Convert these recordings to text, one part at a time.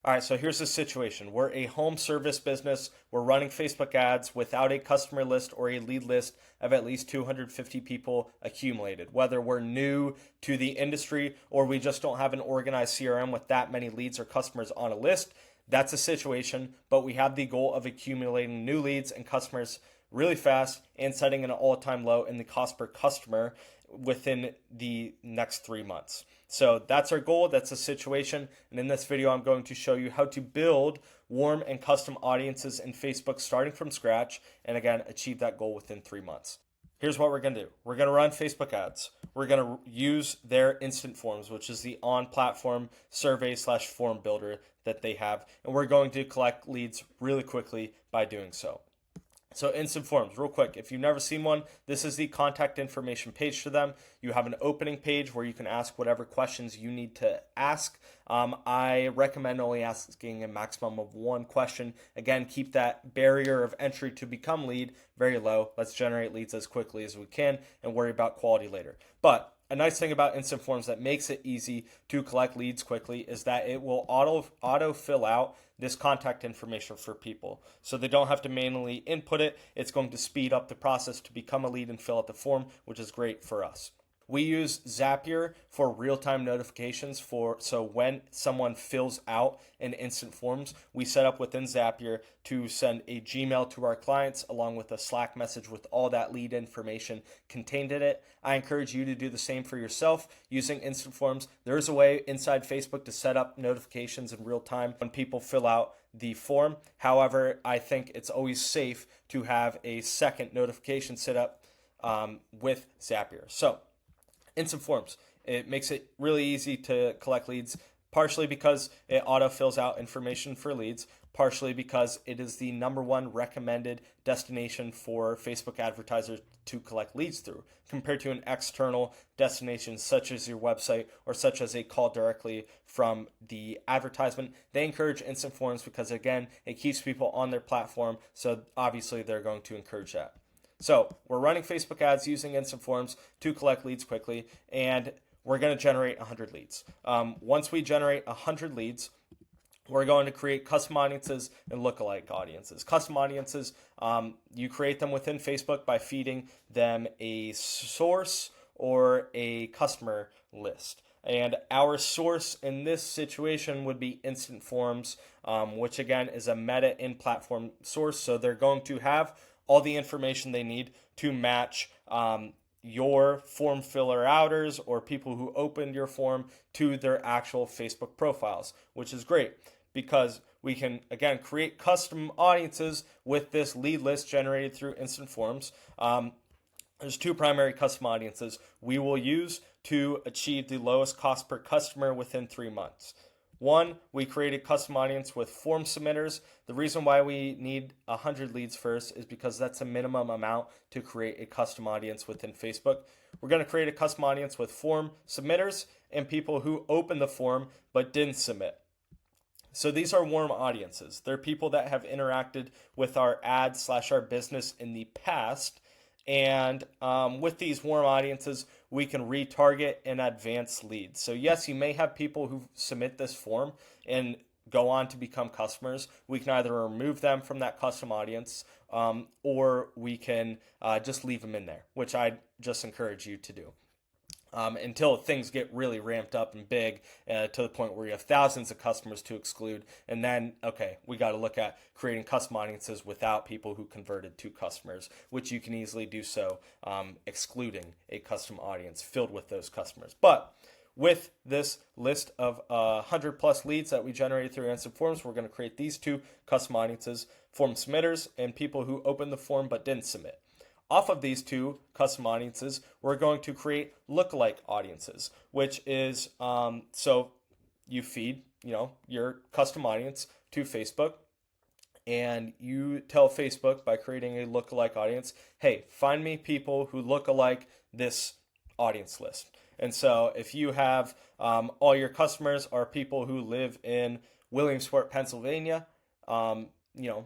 All right, so here's the situation. We're a home service business. We're running Facebook ads without a customer list or a lead list of at least 250 people accumulated. Whether we're new to the industry or we just don't have an organized CRM with that many leads or customers on a list, that's a situation. But we have the goal of accumulating new leads and customers really fast and setting an all-time low in the cost per customer within the next 3 months. So that's our goal. That's the situation. And in this video, I'm going to show you how to build warm and custom audiences in Facebook starting from scratch. And again, achieve that goal within 3 months. Here's what we're going to do. We're going to run Facebook ads. We're going to use their instant forms, which is the on-platform survey/form builder that they have. And we're going to collect leads really quickly by doing so. So instant forms, real quick, if you've never seen one, this is the contact information page to them. You have an opening page where you can ask whatever questions you need to ask. I recommend only asking a maximum of one question. Again, keep that barrier of entry to become lead very low. Let's generate leads as quickly as we can and worry about quality later. But a nice thing about instant forms that makes it easy to collect leads quickly is that it will auto fill out this contact information for people. So they don't have to manually input it. It's going to speed up the process to become a lead and fill out the form, which is great for us. We use Zapier for real-time notifications so when someone fills out an instant forms, we set up within Zapier to send a Gmail to our clients along with a Slack message with all that lead information contained in it. I encourage you to do the same for yourself using instant forms. There is a way inside Facebook to set up notifications in real time when people fill out the form. However, I think it's always safe to have a second notification set up with Zapier. So instant forms. It makes it really easy to collect leads, partially because it auto fills out information for leads, partially because it is the #1 recommended destination for Facebook advertisers to collect leads through, compared to an external destination such as your website or such as a call directly from the advertisement. They encourage instant forms because, again, it keeps people on their platform, so obviously they're going to encourage that. So we're running Facebook ads using instant forms to collect leads quickly, and we're going to generate 100 leads. Once we generate 100 leads, we're going to create custom audiences and lookalike audiences. Custom audiences, you create them within Facebook by feeding them a source or a customer list. And our source in this situation would be instant forms, which again is a meta in-platform source. So they're going to have all the information they need to match your form filler outers or people who opened your form to their actual Facebook profiles, which is great because we can, again, create custom audiences with this lead list generated through instant forms. There's two primary custom audiences we will use to achieve the lowest cost per customer within 3 months. One, we create a custom audience with form submitters. The reason why we need 100 leads first is because that's a minimum amount to create a custom audience within Facebook. We're going to create a custom audience with form submitters and people who opened the form but didn't submit. So these are warm audiences. They're people that have interacted with our ad/our business in the past. And with these warm audiences, we can retarget and advance leads. So yes, you may have people who submit this form and go on to become customers. We can either remove them from that custom audience or we can just leave them in there, which I just encourage you to do. Until things get really ramped up and big to the point where you have thousands of customers to exclude. And then, okay, we got to look at creating custom audiences without people who converted to customers, which you can easily do so excluding a custom audience filled with those customers. But with this list of 100 plus leads that we generated through instant forms, we're going to create these two custom audiences, form submitters and people who opened the form but didn't submit. Off of these two custom audiences, we're going to create lookalike audiences, which is so you feed your custom audience to Facebook, and you tell Facebook by creating a lookalike audience, hey, find me people who look alike this audience list. And so if you have all your customers are people who live in Williamsport, Pennsylvania,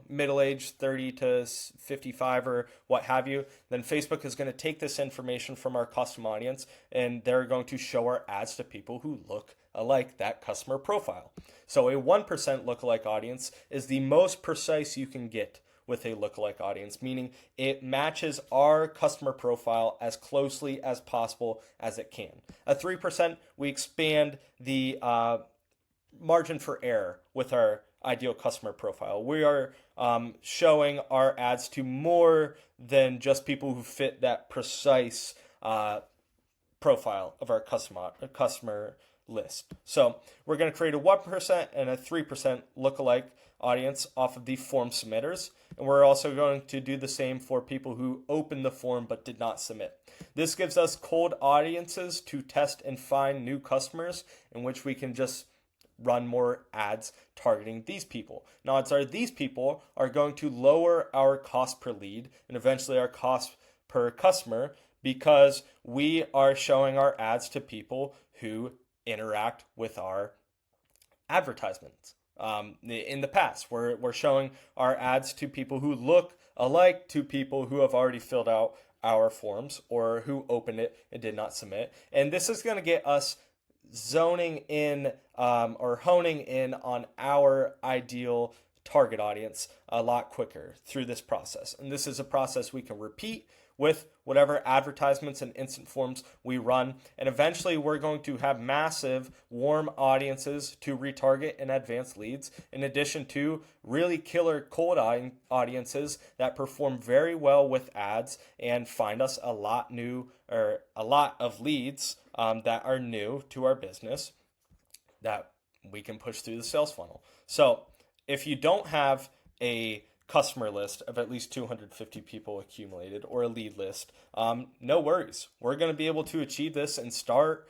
middle-aged 30 to 55 or what have you, then Facebook is going to take this information from our custom audience and they're going to show our ads to people who look like that customer profile. So a 1% lookalike audience is the most precise you can get with a lookalike audience, meaning it matches our customer profile as closely as possible as it can. A 3%, we expand the margin for error with our ideal customer profile. We are showing our ads to more than just people who fit that precise profile of our customer list. So we're going to create a 1% and a 3% lookalike audience off of the form submitters. And we're also going to do the same for people who opened the form but did not submit. This gives us cold audiences to test and find new customers in which we can just run more ads targeting these people. Now, odds are these people are going to lower our cost per lead and eventually our cost per customer because we are showing our ads to people who interact with our advertisements. In the past, we're showing our ads to people who look alike to people who have already filled out our forms or who opened it and did not submit. And this is going to get us zoning in or honing in on our ideal target audience a lot quicker through this process. And this is a process we can repeat with whatever advertisements and instant forms we run. And eventually we're going to have massive warm audiences to retarget and advance leads, in addition to really killer cold audiences that perform very well with ads and find us a lot of leads that are new to our business that we can push through the sales funnel. So if you don't have a customer list of at least 250 people accumulated or a lead list, no worries. We're going to be able to achieve this and start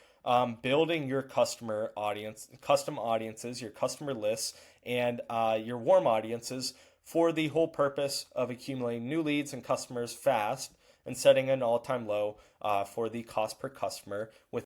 building your customer audience, custom audiences, your customer lists, and your warm audiences for the whole purpose of accumulating new leads and customers fast and setting an all-time low for the cost per customer with